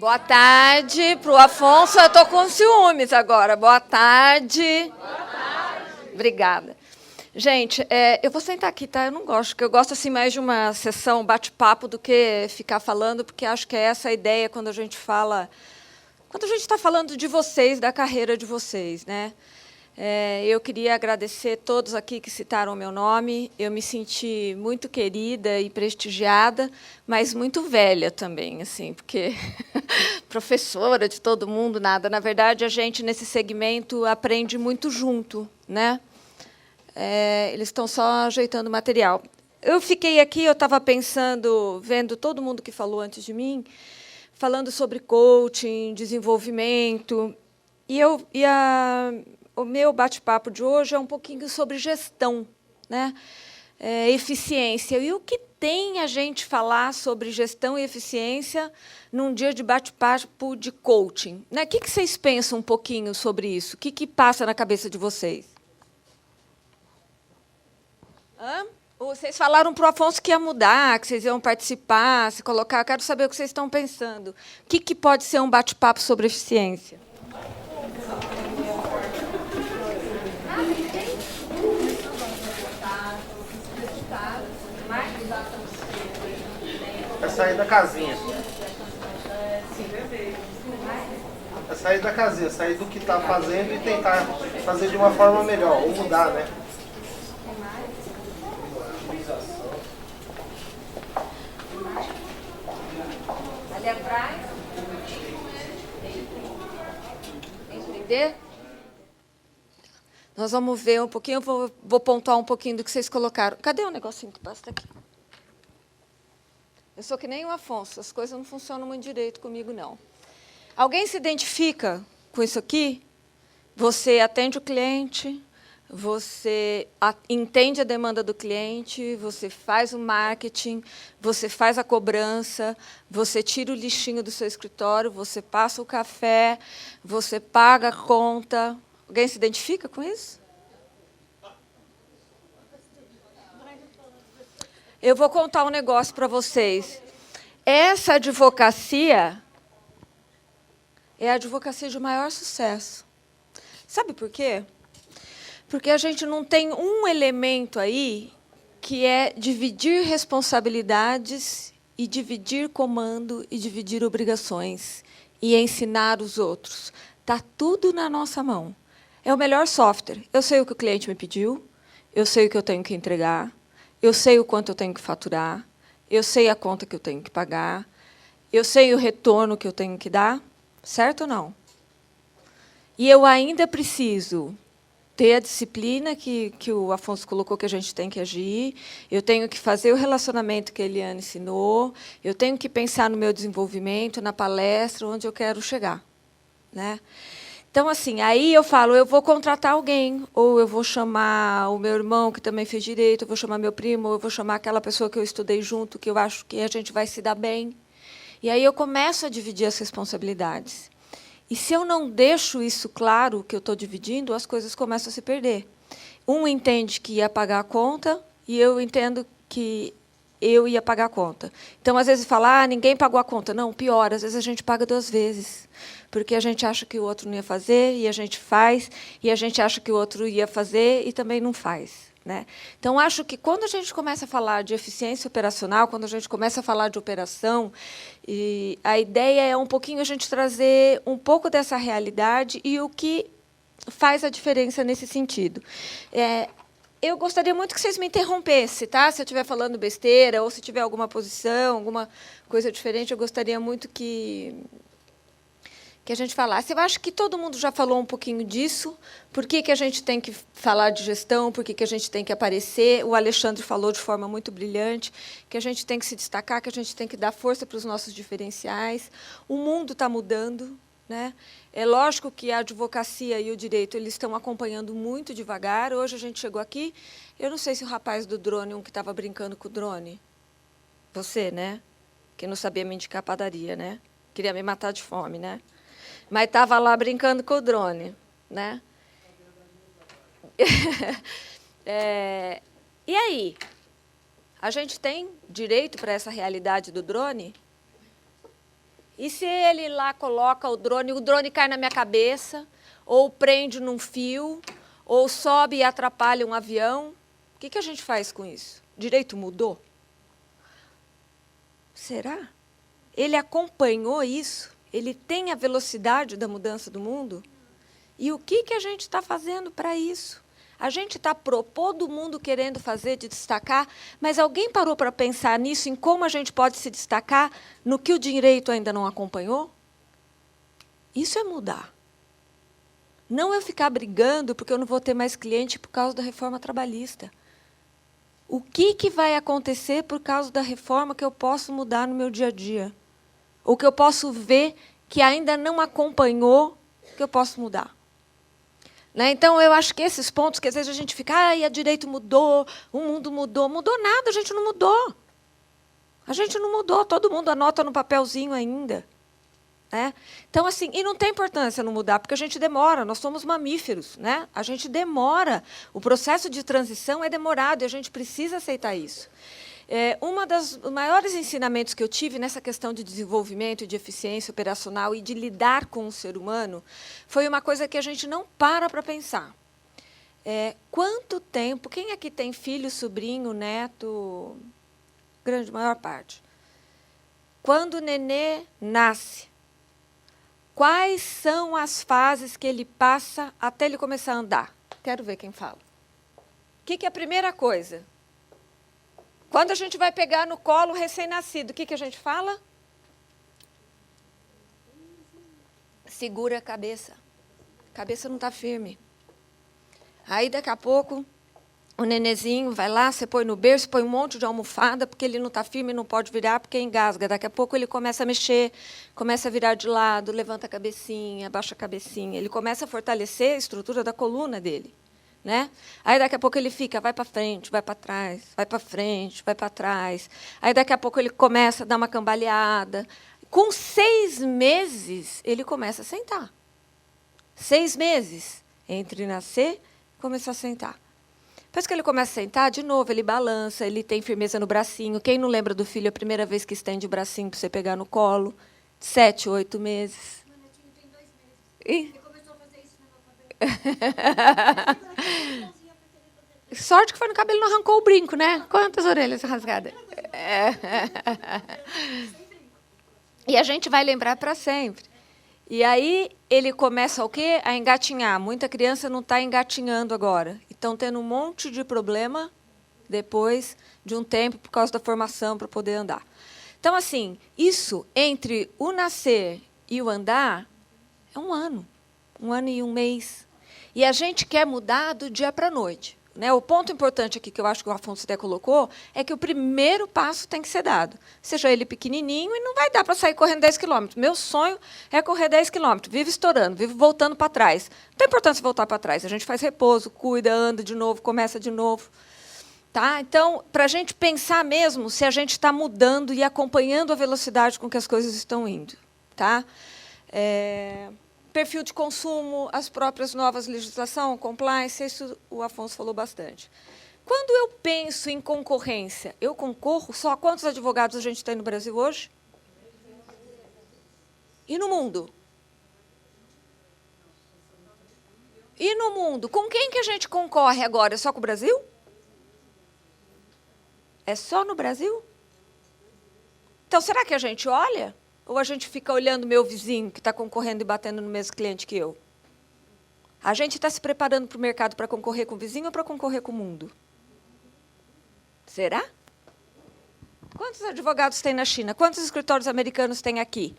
Boa tarde para o Afonso. Eu estou com ciúmes agora. Boa tarde. Boa tarde. Obrigada. Gente, eu vou sentar aqui, tá? Eu não gosto, porque eu gosto assim, mais de uma sessão bate-papo do que ficar falando, porque acho que é essa a ideia quando a gente fala... Quando a gente está falando de vocês, da carreira de vocês, né? Eu queria agradecer todos aqui que citaram o meu nome. Eu me senti muito querida e prestigiada, mas muito velha também, assim, porque professora de todo mundo, nada. Na verdade, a gente, nesse segmento, aprende muito junto, né? Eles estão só ajeitando o material. Eu fiquei aqui, eu estava pensando, vendo todo mundo que falou antes de mim, falando sobre coaching, desenvolvimento, o meu bate-papo de hoje é um pouquinho sobre gestão, né? Eficiência. E o que tem a gente falar sobre gestão e eficiência num dia de bate-papo de coaching? Né? O que vocês pensam um pouquinho sobre isso? O que passa na cabeça de vocês? Vocês falaram para o Afonso que ia mudar, que vocês iam participar, se colocar. Eu quero saber o que vocês estão pensando. O que pode ser um bate-papo sobre eficiência? É sair da casinha. É sair da casinha, sair do que está fazendo e tentar fazer de uma forma melhor, ou mudar, né? Ali atrás. Entender? Nós vamos ver um pouquinho, eu vou pontuar um pouquinho do que vocês colocaram. Cadê o negocinho que passa aqui? Eu sou que nem o Afonso, as coisas não funcionam muito direito comigo, não. Alguém se identifica com isso aqui? Você atende o cliente, você entende a demanda do cliente, você faz o marketing, você faz a cobrança, você tira o lixinho do seu escritório, você passa o café, você paga a conta. Alguém se identifica com isso? Eu vou contar um negócio para vocês. Essa advocacia é a advocacia de maior sucesso. Sabe por quê? Porque a gente não tem um elemento aí que é dividir responsabilidades e dividir comando e dividir obrigações e ensinar os outros. Está tudo na nossa mão. É o melhor software. Eu sei o que o cliente me pediu, eu sei o que eu tenho que entregar, eu sei o quanto eu tenho que faturar, eu sei a conta que eu tenho que pagar, eu sei o retorno que eu tenho que dar, certo ou não? E eu ainda preciso ter a disciplina que o Afonso colocou que a gente tem que agir, eu tenho que fazer o relacionamento que a Eliane ensinou, eu tenho que pensar no meu desenvolvimento, na palestra, onde eu quero chegar, né? Então, assim, aí eu falo, eu vou contratar alguém, ou eu vou chamar o meu irmão, que também fez direito, eu vou chamar meu primo, ou eu vou chamar aquela pessoa que eu estudei junto, que eu acho que a gente vai se dar bem. E aí eu começo a dividir as responsabilidades. E se eu não deixo isso claro, que eu estou dividindo, as coisas começam a se perder. Um entende que ia pagar a conta, e eu entendo que eu ia pagar a conta. Então, às vezes, fala, ninguém pagou a conta. Não, pior, às vezes a gente paga 2 vezes. Porque a gente acha que o outro não ia fazer, e a gente faz, e a gente acha que o outro ia fazer, e também não faz, né? Então, acho que quando a gente começa a falar de eficiência operacional, quando a gente começa a falar de operação, a ideia é um pouquinho a gente trazer um pouco dessa realidade e o que faz a diferença nesse sentido. Eu gostaria muito que vocês me interrompessem, tá? Se eu estiver falando besteira ou se tiver alguma posição, alguma coisa diferente, eu gostaria muito que a gente falasse. Eu acho que todo mundo já falou um pouquinho disso. Por que a gente tem que falar de gestão? Por que a gente tem que aparecer? O Alexandre falou de forma muito brilhante que a gente tem que se destacar, que a gente tem que dar força para os nossos diferenciais. O mundo está mudando, né? É lógico que a advocacia e o direito eles estão acompanhando muito devagar. Hoje a gente chegou aqui, eu não sei se o rapaz do drone, um que estava brincando com o drone, você, né? Que não sabia me indicar padaria, né? Queria me matar de fome, né? Mas estava lá brincando com o drone, né? E aí? A gente tem direito para essa realidade do drone? E se ele lá coloca o drone cai na minha cabeça, ou prende num fio, ou sobe e atrapalha um avião? O que a gente faz com isso? Direito mudou? Será? Ele acompanhou isso? Ele tem a velocidade da mudança do mundo? E o que a gente está fazendo para isso? A gente está propondo o mundo querendo fazer, de destacar, mas alguém parou para pensar nisso, em como a gente pode se destacar no que o direito ainda não acompanhou? Isso é mudar. Não eu ficar brigando porque eu não vou ter mais cliente por causa da reforma trabalhista. O que vai acontecer por causa da reforma que eu posso mudar no meu dia a dia? Ou que eu posso ver que ainda não acompanhou, que eu posso mudar? Né? Então, eu acho que esses pontos, que às vezes a gente fica, a direito mudou, o mundo mudou. Mudou nada, a gente não mudou. A gente não mudou, todo mundo anota no papelzinho ainda. Né? Então, assim, e não tem importância não mudar, porque a gente demora, nós somos mamíferos. Né? A gente demora, o processo de transição é demorado, e a gente precisa aceitar isso. Um dos maiores ensinamentos que eu tive nessa questão de desenvolvimento, de eficiência operacional e de lidar com o ser humano foi uma coisa que a gente não para pensar. Quanto tempo... Quem aqui tem filho, sobrinho, neto? Grande maior parte. Quando o nenê nasce, quais são as fases que ele passa até ele começar a andar? Quero ver quem fala. O que é a primeira coisa? Quando a gente vai pegar no colo o recém-nascido, o que a gente fala? Segura a cabeça. A cabeça não está firme. Aí, daqui a pouco, o nenezinho vai lá, você põe no berço, põe um monte de almofada, porque ele não está firme, não pode virar, porque engasga. Daqui a pouco ele começa a mexer, começa a virar de lado, levanta a cabecinha, abaixa a cabecinha. Ele começa a fortalecer a estrutura da coluna dele. Né? Aí, daqui a pouco, ele fica, vai para frente, vai para trás, vai para frente, vai para trás. Aí, daqui a pouco, ele começa a dar uma cambaleada. Com 6 meses, ele começa a sentar. 6 meses entre nascer e começar a sentar. Depois que ele começa a sentar, de novo, ele balança, ele tem firmeza no bracinho. Quem não lembra do filho, a primeira vez que estende o bracinho para você pegar no colo? 7, 8 meses. Meu netinho tem 2 meses. Ele começou a fazer isso no meu cabelo. Sorte que foi no cabelo, não arrancou o brinco, né? Quantas orelhas rasgadas? E a gente vai lembrar para sempre. E aí ele começa o quê? A engatinhar. Muita criança não está engatinhando agora. E estão tendo um monte de problema depois de um tempo por causa da formação para poder andar. Então, assim, isso entre o nascer e o andar é 1 ano. 1 ano e 1 mês. E a gente quer mudar do dia para a noite. Né? O ponto importante aqui, que eu acho que o Afonso até colocou, é que o primeiro passo tem que ser dado. Seja ele pequenininho, e não vai dar para sair correndo 10 quilômetros. Meu sonho é correr 10 quilômetros. Vive estourando, vive voltando para trás. Não tem importância voltar para trás. A gente faz repouso, cuida, anda de novo, começa de novo. Tá? Então, para a gente pensar mesmo se a gente está mudando e acompanhando a velocidade com que as coisas estão indo. Tá? Perfil de consumo, as próprias novas legislação, compliance, isso o Afonso falou bastante. Quando eu penso em concorrência, eu concorro só quantos advogados a gente tem no Brasil hoje? E no mundo? E no mundo? Com quem que a gente concorre agora? É só com o Brasil? É só no Brasil? Então, será que a gente olha? Ou a gente fica olhando o meu vizinho, que está concorrendo e batendo no mesmo cliente que eu? A gente está se preparando para o mercado para concorrer com o vizinho ou para concorrer com o mundo? Será? Quantos advogados tem na China? Quantos escritórios americanos tem aqui?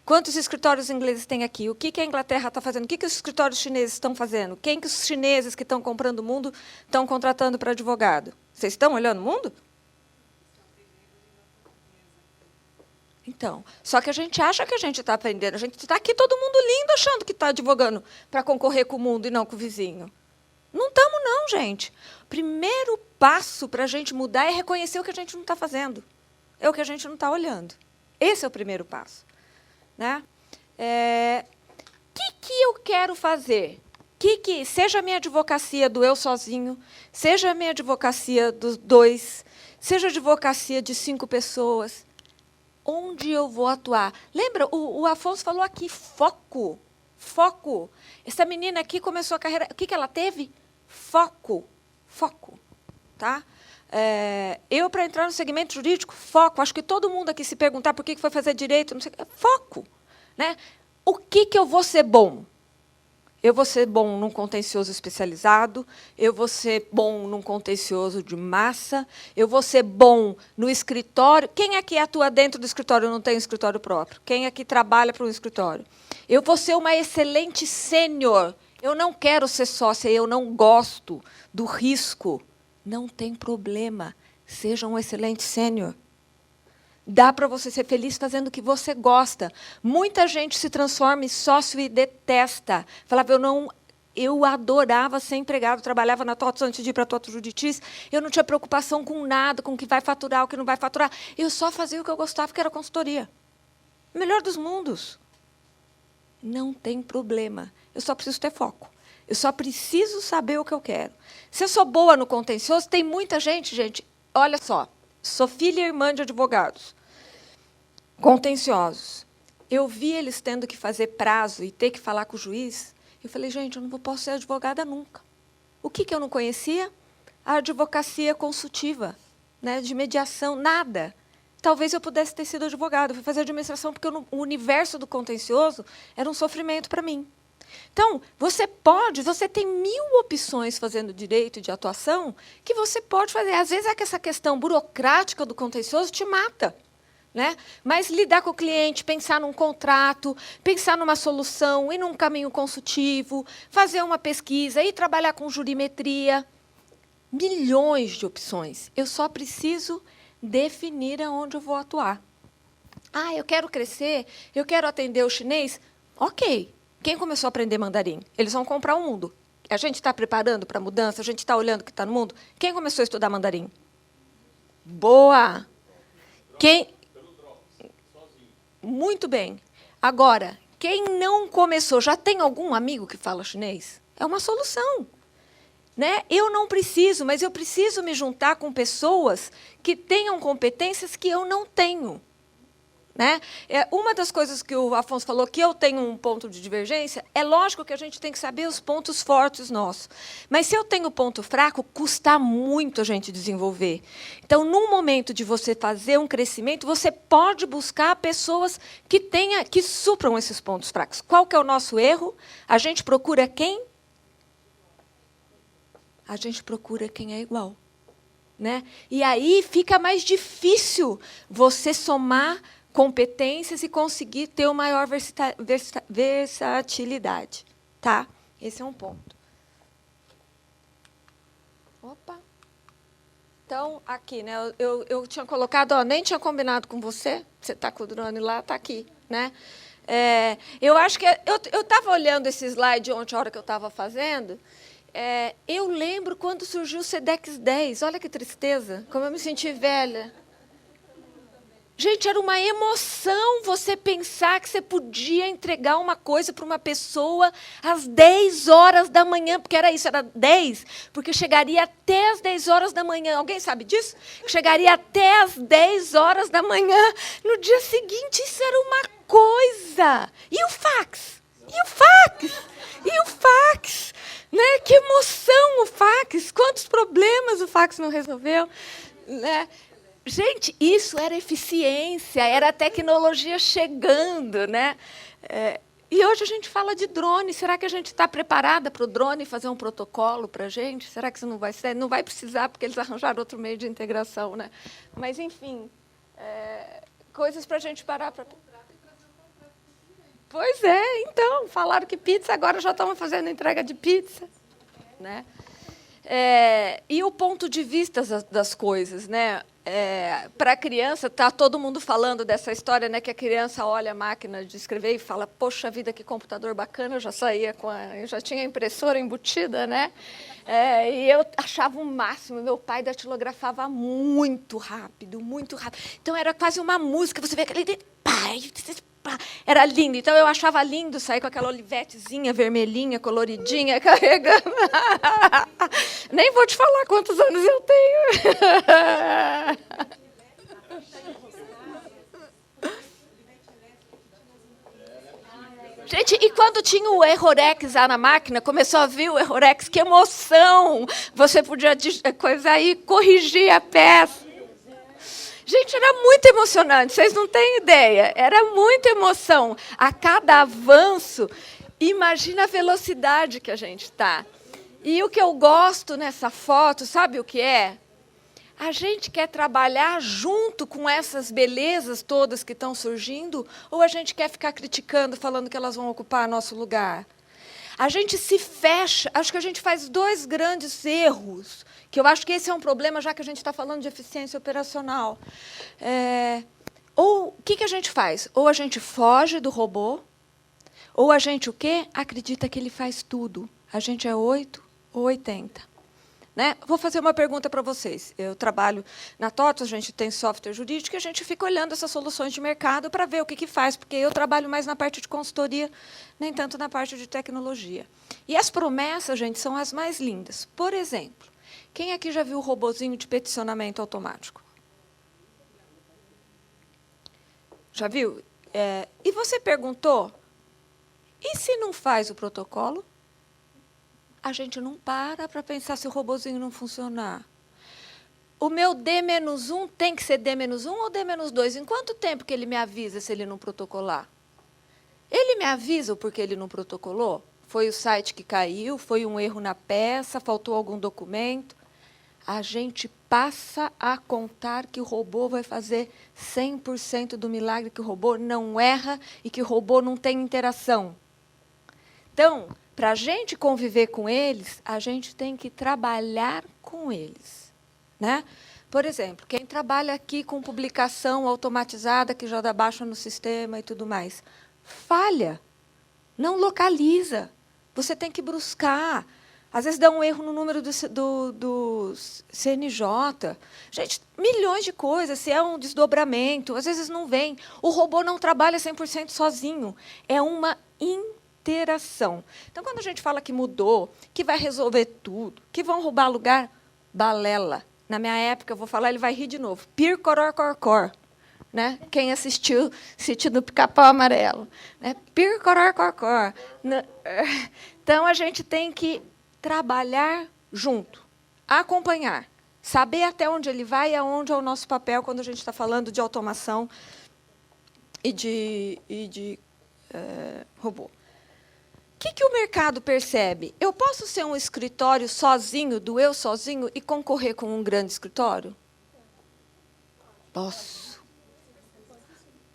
Quantos escritórios ingleses tem aqui? O que a Inglaterra está fazendo? O que os escritórios chineses estão fazendo? Quem que os chineses que estão comprando o mundo estão contratando para advogado? Vocês estão olhando o mundo? Então, só que a gente acha que a gente está aprendendo. A gente está aqui todo mundo lindo achando que está advogando para concorrer com o mundo e não com o vizinho. Não estamos, não, gente. O primeiro passo para a gente mudar é reconhecer o que a gente não está fazendo. É o que a gente não está olhando. Esse é o primeiro passo. Né? Que eu quero fazer? Seja a minha advocacia do eu sozinho, seja a minha advocacia dos 2, seja a advocacia de 5 pessoas. onde eu vou atuar. Lembra, o Afonso falou aqui, foco. Foco. Essa menina aqui começou a carreira... O que ela teve? Foco. Foco. Tá? Eu, para entrar no segmento jurídico, foco. Acho que todo mundo aqui se perguntar por que foi fazer direito, não sei, foco. Né? O que eu vou ser bom? Eu vou ser bom num contencioso especializado, eu vou ser bom num contencioso de massa, eu vou ser bom no escritório. Quem aqui atua dentro do escritório não tem escritório próprio? Quem aqui trabalha para um escritório? Eu vou ser uma excelente sênior. Eu não quero ser sócia, eu não gosto do risco. Não tem problema. Seja um excelente sênior. Dá para você ser feliz fazendo o que você gosta. Muita gente se transforma em sócio e detesta. Falava, eu adorava ser empregado, trabalhava na TOTS antes de ir para a TOTS Judiciais, eu não tinha preocupação com nada, com o que vai faturar, o que não vai faturar. Eu só fazia o que eu gostava, que era consultoria. Melhor dos mundos. Não tem problema. Eu só preciso ter foco. Eu só preciso saber o que eu quero. Se eu sou boa no contencioso, tem muita gente, olha só, sou filha e irmã de advogados contenciosos. Eu vi eles tendo que fazer prazo e ter que falar com o juiz. Eu falei, gente, eu não posso ser advogada nunca. O que eu não conhecia? A advocacia consultiva, né, de mediação, nada. Talvez eu pudesse ter sido advogada. Eu fui fazer administração porque o universo do contencioso era um sofrimento para mim. Então, você tem 1000 opções fazendo direito de atuação que você pode fazer. Às vezes é que essa questão burocrática do contencioso te mata. Né? Mas lidar com o cliente, pensar num contrato, pensar numa solução, ir num caminho consultivo, fazer uma pesquisa, ir trabalhar com jurimetria. Milhões de opções. Eu só preciso definir aonde eu vou atuar. Ah, eu quero crescer, eu quero atender o chinês. Ok. Quem começou a aprender mandarim? Eles vão comprar o mundo. A gente está preparando para a mudança? A gente está olhando o que está no mundo? Quem começou a estudar mandarim? Boa! Quem... Muito bem. Agora, quem não começou, já tem algum amigo que fala chinês? É uma solução. Né? Eu não preciso, mas eu preciso me juntar com pessoas que tenham competências que eu não tenho. Né? Uma das coisas que o Afonso falou, que eu tenho um ponto de divergência, é lógico que a gente tem que saber os pontos fortes nossos. Mas se eu tenho ponto fraco, custa muito a gente desenvolver. Então, num momento de você fazer um crescimento, você pode buscar pessoas que supram esses pontos fracos. Qual que é o nosso erro? A gente procura quem? A gente procura quem é igual. Né? E aí fica mais difícil você somar competências e conseguir ter uma maior versatilidade. Tá? Esse é um ponto. Opa. Então, aqui, né, eu tinha colocado, nem tinha combinado com você está com o drone lá, está aqui. Né? Eu acho que... Eu estava olhando esse slide ontem, a hora que eu estava fazendo, eu lembro quando surgiu o SEDEX 10. Olha que tristeza, como eu me senti velha. Gente, era uma emoção você pensar que você podia entregar uma coisa para uma pessoa às 10 horas da manhã, porque era isso, era 10, porque chegaria até às 10 horas da manhã. Alguém sabe disso? Chegaria até às 10 horas da manhã. No dia seguinte, isso era uma coisa. E o fax? E o fax? E o fax? Né? Que emoção o fax! Quantos problemas o fax não resolveu? Né? Gente, isso era eficiência, era a tecnologia chegando. Né? E hoje a gente fala de drone. Será que a gente está preparada para o drone fazer um protocolo para a gente? Será que isso não vai ser? Não vai precisar, porque eles arranjaram outro meio de integração. Né? Mas, enfim, coisas para a gente parar para... Pois é, então, falaram que pizza, agora já estamos fazendo entrega de pizza. Né? E o ponto de vista das coisas, né? Para a criança, está todo mundo falando dessa história, né, que a criança olha a máquina de escrever e fala, poxa vida, que computador bacana, eu já saía eu já tinha a impressora embutida, né? E eu achava o máximo, meu pai datilografava muito rápido, muito rápido. Então, era quase uma música, você vê aquele... Era lindo. Então, eu achava lindo sair com aquela olivetezinha vermelhinha, coloridinha, carregando. Nem vou te falar quantos anos eu tenho. Gente, e quando tinha o Errorex lá na máquina, começou a vir o Errorex, que emoção! Você podia coisa aí, corrigir a peça. Gente, era muito emocionante, vocês não têm ideia. Era muita emoção. A cada avanço, imagina a velocidade que a gente está. E o que eu gosto nessa foto, sabe o que é? A gente quer trabalhar junto com essas belezas todas que estão surgindo, ou a gente quer ficar criticando, falando que elas vão ocupar nosso lugar? A gente se fecha, acho que a gente faz dois grandes erros, que eu acho que esse é um problema, já que a gente está falando de eficiência operacional. Ou o que a gente faz? Ou a gente foge do robô, ou a gente o quê? Acredita que ele faz tudo. A gente é 8 ou 80. Né? Vou fazer uma pergunta para vocês. Eu trabalho na TOTOS, a gente tem software jurídico, e a gente fica olhando essas soluções de mercado para ver o que faz, porque eu trabalho mais na parte de consultoria, nem tanto na parte de tecnologia. E as promessas, gente, são as mais lindas. Por exemplo, quem aqui já viu o robozinho de peticionamento automático? Já viu? E você perguntou, e se não faz o protocolo? A gente não para pensar se o robozinho não funcionar. O meu D-1 tem que ser D-1 ou D-2? Em quanto tempo que ele me avisa se ele não protocolar? Ele me avisa o porquê ele não protocolou? Foi o site que caiu? Foi um erro na peça? Faltou algum documento? A gente passa a contar que o robô vai fazer 100% do milagre, que o robô não erra e que o robô não tem interação. Então, para a gente conviver com eles, a gente tem que trabalhar com eles. Né? Por exemplo, quem trabalha aqui com publicação automatizada, que já dá baixa no sistema e tudo mais, falha, não localiza. Você tem que buscar. Às vezes dá um erro no número do CNJ. Gente, milhões de coisas. Se é um desdobramento, às vezes não vem. O robô não trabalha 100% sozinho. É uma interação. Então, quando a gente fala que mudou, que vai resolver tudo, que vão roubar lugar, balela. Na minha época, eu vou falar, ele vai rir de novo. Pircororcorcor. Né? Quem assistiu do Pica-Pau Amarelo. Né? Pircororcorcor. Então, a gente tem que trabalhar junto, acompanhar, saber até onde ele vai e aonde é o nosso papel quando a gente está falando de automação e de robô. O que o mercado percebe? Eu posso ser um escritório sozinho, do eu sozinho, e concorrer com um grande escritório? Posso.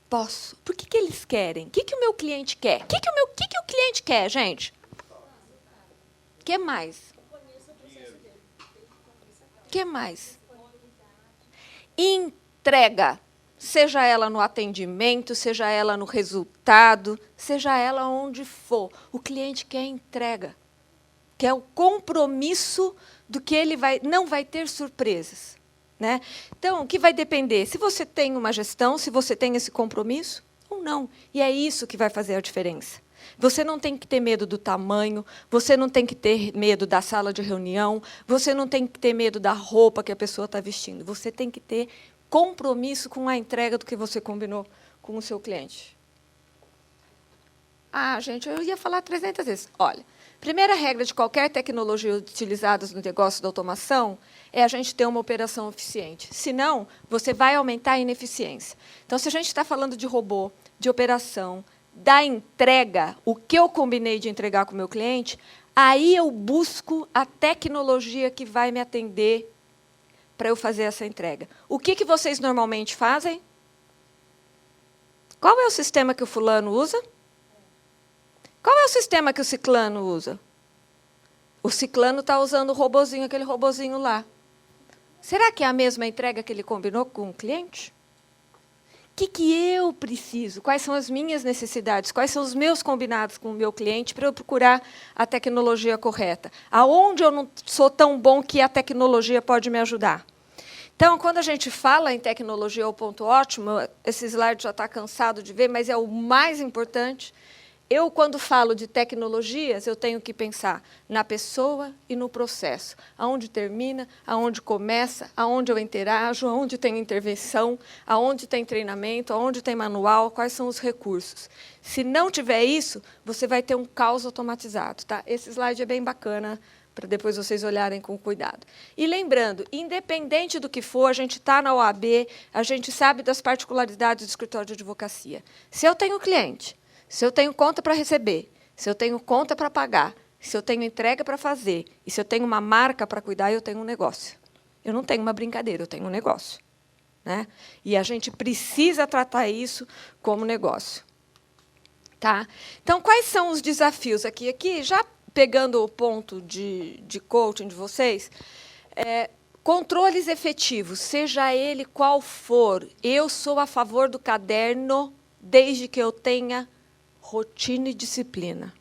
Posso. Por que eles querem? O que o meu cliente quer? O que o cliente quer, gente? O que mais? O que mais? Entrega. Seja ela no atendimento, seja ela no resultado, seja ela onde for. O cliente quer entrega, quer o compromisso do que ele não vai ter surpresas. Né? Então, o que vai depender? Se você tem uma gestão, se você tem esse compromisso ou não. E é isso que vai fazer a diferença. Você não tem que ter medo do tamanho, você não tem que ter medo da sala de reunião, você não tem que ter medo da roupa que a pessoa está vestindo. Você tem que ter compromisso com a entrega do que você combinou com o seu cliente. Gente, eu ia falar 300 vezes. Olha, primeira regra de qualquer tecnologia utilizada no negócio da automação é a gente ter uma operação eficiente. Senão, você vai aumentar a ineficiência. Então, se a gente está falando de robô, de operação, da entrega, o que eu combinei de entregar com o meu cliente, aí eu busco a tecnologia que vai me atender para eu fazer essa entrega. O que vocês normalmente fazem? Qual é o sistema que o fulano usa? Qual é o sistema que o ciclano usa? O ciclano está usando o robozinho, aquele robozinho lá. Será que é a mesma entrega que ele combinou com o cliente? O que eu preciso? Quais são as minhas necessidades? Quais são os meus combinados com o meu cliente para eu procurar a tecnologia correta? Aonde eu não sou tão bom que a tecnologia pode me ajudar? Então, quando a gente fala em tecnologia ao ponto ótimo, esse slide já está cansado de ver, mas é o mais importante, Eu, quando falo de tecnologias, eu tenho que pensar na pessoa e no processo. Aonde termina, aonde começa, aonde eu interajo, aonde tem intervenção, aonde tem treinamento, aonde tem manual, quais são os recursos. Se não tiver isso, você vai ter um caos automatizado. Tá? Esse slide é bem bacana, para depois vocês olharem com cuidado. E lembrando, independente do que for, a gente está na OAB, a gente sabe das particularidades do escritório de advocacia. Se eu tenho cliente, se eu tenho conta para receber, se eu tenho conta para pagar, se eu tenho entrega para fazer, e se eu tenho uma marca para cuidar, eu tenho um negócio. Eu não tenho uma brincadeira, eu tenho um negócio. Né? E a gente precisa tratar isso como negócio. Tá? Então, quais são os desafios aqui? Aqui, já pegando o ponto de coaching de vocês, controles efetivos, seja ele qual for, eu sou a favor do caderno desde que eu tenha rotina e disciplina.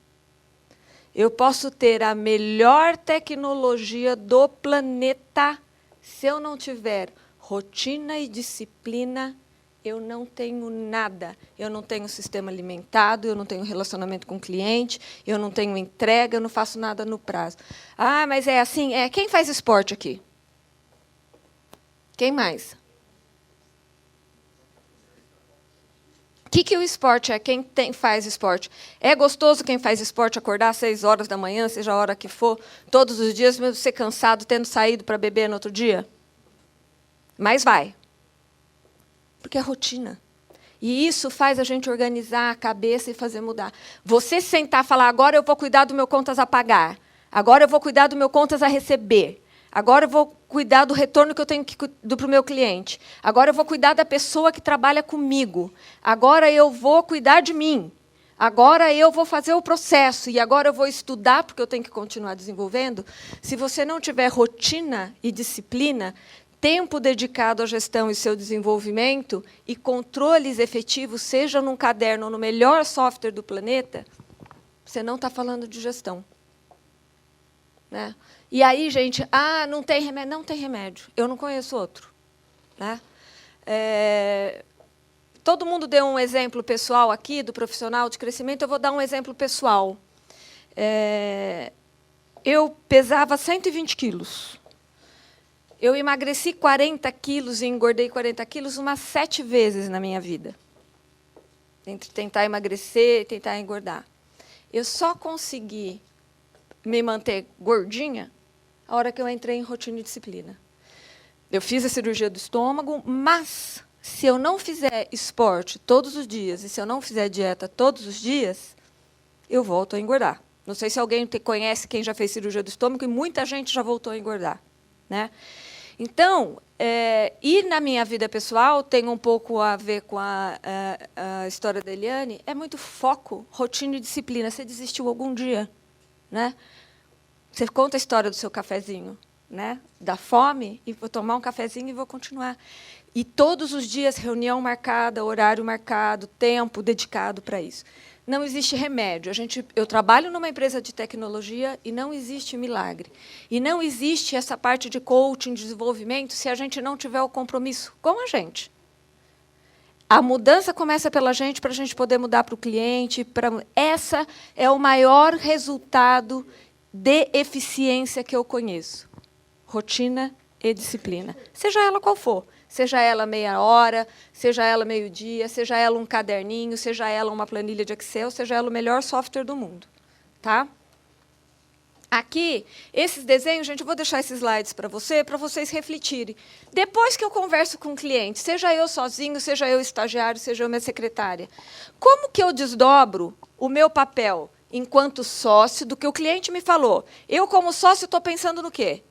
Eu posso ter a melhor tecnologia do planeta, se eu não tiver rotina e disciplina, eu não tenho nada. Eu não tenho sistema alimentado, eu não tenho relacionamento com o cliente, eu não tenho entrega, eu não faço nada no prazo. Ah, mas é assim? Quem faz esporte aqui? Quem mais? O que o esporte é? Quem faz esporte? É gostoso quem faz esporte acordar às 6 horas da manhã, seja a hora que for, todos os dias, mesmo ser cansado, tendo saído para beber no outro dia? Mas vai. Porque é rotina. E isso faz a gente organizar a cabeça e fazer mudar. Você sentar e falar, agora eu vou cuidar do meu contas a pagar, agora eu vou cuidar do meu contas a receber, agora eu vou cuidar do retorno que eu tenho que para o meu cliente, agora eu vou cuidar da pessoa que trabalha comigo, agora eu vou cuidar de mim, agora eu vou fazer o processo, e agora eu vou estudar, porque eu tenho que continuar desenvolvendo. Se você não tiver rotina e disciplina, tempo dedicado à gestão e seu desenvolvimento e controles efetivos, seja num caderno ou no melhor software do planeta, você não está falando de gestão. Né? E aí, gente, não tem remédio. Não tem remédio. Eu não conheço outro. Né? Todo mundo deu um exemplo pessoal aqui, do profissional de crescimento, eu vou dar um exemplo pessoal. Eu pesava 120 quilos. Eu emagreci 40 quilos e engordei 40 quilos umas 7 vezes na minha vida. Entre tentar emagrecer e tentar engordar. Eu só consegui me manter gordinha a hora que eu entrei em rotina e disciplina. Eu fiz a cirurgia do estômago, mas se eu não fizer esporte todos os dias e se eu não fizer dieta todos os dias, eu volto a engordar. Não sei se alguém conhece quem já fez cirurgia do estômago, e muita gente já voltou a engordar. Né? Então, e na minha vida pessoal, tem um pouco a ver com a história da Eliane, é muito foco, rotina e disciplina. Você desistiu algum dia? Né? Você conta a história do seu cafezinho, né? Da fome, e vou tomar um cafezinho e vou continuar. E todos os dias, reunião marcada, horário marcado, tempo dedicado para isso. Não existe remédio. Eu trabalho numa empresa de tecnologia e não existe milagre. E não existe essa parte de coaching, de desenvolvimento, se a gente não tiver o compromisso com a gente. A mudança começa pela gente, para a gente poder mudar para o cliente. Essa é o maior resultado de eficiência que eu conheço. Rotina e disciplina. Seja ela qual for. Seja ela meia hora, seja ela meio-dia, seja ela um caderninho, seja ela uma planilha de Excel, seja ela o melhor software do mundo. Tá? Aqui, esses desenhos, gente, eu vou deixar esses slides para vocês refletirem. Depois que eu converso com o cliente, seja eu sozinho, seja eu estagiário, seja eu minha secretária, como que eu desdobro o meu papel enquanto sócio do que o cliente me falou? Eu, como sócio, estou pensando no quê?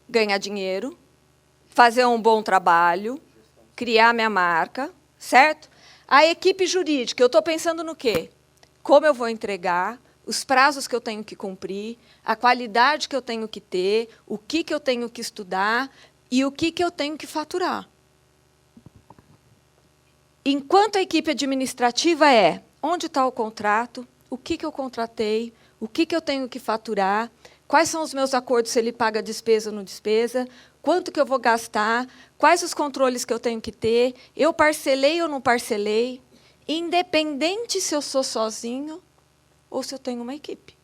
Ganhar dinheiro, fazer um bom trabalho, criar minha marca, certo? A equipe jurídica, eu estou pensando no quê? Como eu vou entregar, os prazos que eu tenho que cumprir, a qualidade que eu tenho que ter, o que eu tenho que estudar e o que eu tenho que faturar. Enquanto a equipe administrativa onde está o contrato, o que eu contratei, o que eu tenho que faturar, quais são os meus acordos, se ele paga despesa ou não despesa, quanto que eu vou gastar, quais os controles que eu tenho que ter, eu parcelei ou não parcelei. independente se eu sou sozinho ou se eu tenho uma equipe.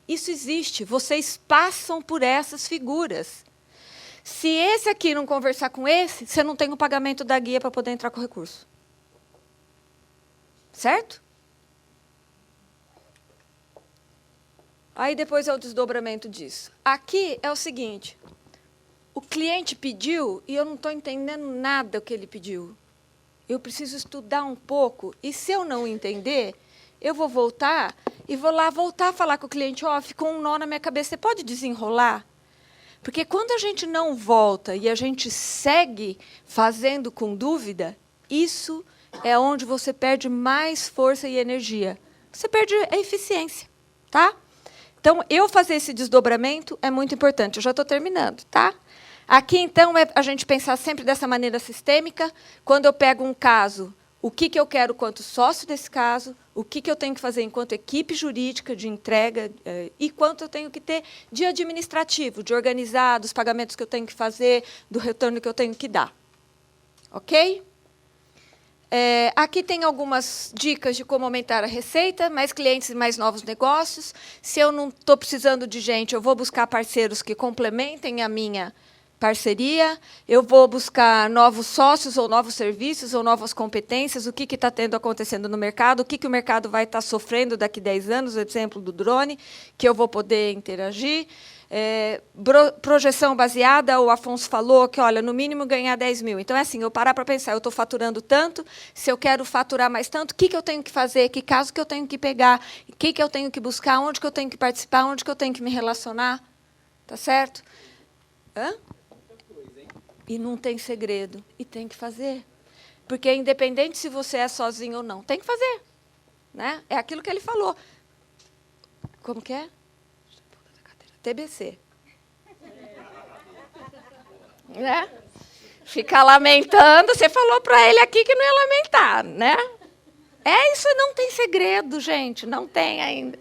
Isso existe, vocês passam por essas figuras. Se esse aqui não conversar com esse, você não tem o pagamento da guia para poder entrar com o recurso. Certo? Aí depois é o desdobramento disso. Aqui é o seguinte, o cliente pediu e eu não estou entendendo nada o que ele pediu. Eu preciso estudar um pouco e se eu não entender, eu vou voltar e voltar a falar com o cliente, ó, ficou um nó na minha cabeça, você pode desenrolar? Porque quando a gente não volta e a gente segue fazendo com dúvida, isso é onde você perde mais força e energia. Você perde a eficiência, tá? Então, eu fazer esse desdobramento é muito importante. Eu já estou terminando, tá? Aqui, então, é a gente pensar sempre dessa maneira sistêmica. Quando eu pego um caso, o que eu quero quanto sócio desse caso, o que eu tenho que fazer enquanto equipe jurídica de entrega e quanto eu tenho que ter de administrativo, de organizar, dos pagamentos que eu tenho que fazer, do retorno que eu tenho que dar. Ok? Aqui tem algumas dicas de como aumentar a receita, mais clientes e mais novos negócios. Se eu não estou precisando de gente, eu vou buscar parceiros que complementem a minha parceria, eu vou buscar novos sócios, ou novos serviços, ou novas competências, o que está acontecendo no mercado, o que o mercado vai estar sofrendo daqui a 10 anos, o exemplo do drone, que eu vou poder interagir. Projeção baseada, o Afonso falou que, olha, no mínimo ganhar 10 mil. Então, é assim, eu parar para pensar, eu estou faturando tanto, se eu quero faturar mais tanto, o que eu tenho que fazer, que caso que eu tenho que pegar, o que eu tenho que buscar, onde que eu tenho que participar, onde que eu tenho que me relacionar. Tá certo? Hã? E não tem segredo. E tem que fazer. Porque, independente se você é sozinho ou não, tem que fazer. Né? É aquilo que ele falou. Como que é? TBC. Né? Ficar lamentando, você falou para ele aqui que não ia lamentar, né? Isso não tem segredo, gente, não tem ainda.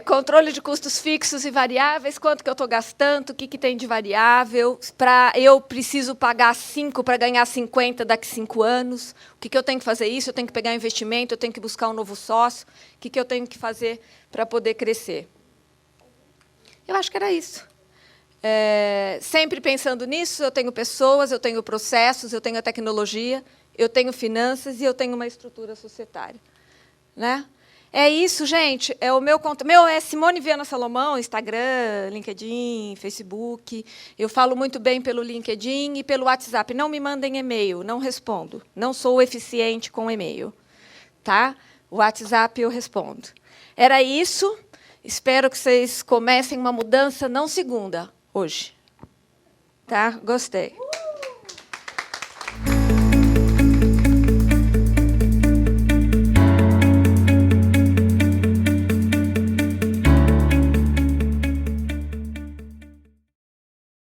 Controle de custos fixos e variáveis, quanto que eu estou gastando, o que tem de variável, eu preciso pagar 5 para ganhar 50 daqui a 5 anos, o que eu tenho que fazer isso, eu tenho que pegar investimento, eu tenho que buscar um novo sócio, o que eu tenho que fazer para poder crescer. Eu acho que era isso. Sempre pensando nisso, eu tenho pessoas, eu tenho processos, eu tenho a tecnologia, eu tenho finanças e eu tenho uma estrutura societária. Né? É isso, gente. O meu contato. É Simone Viana Salomão, Instagram, LinkedIn, Facebook. Eu falo muito bem pelo LinkedIn e pelo WhatsApp. Não me mandem e-mail, não respondo. Não sou eficiente com e-mail. Tá? O WhatsApp eu respondo. Era isso. Espero que vocês comecem uma mudança, não segunda, hoje. Tá? Gostei.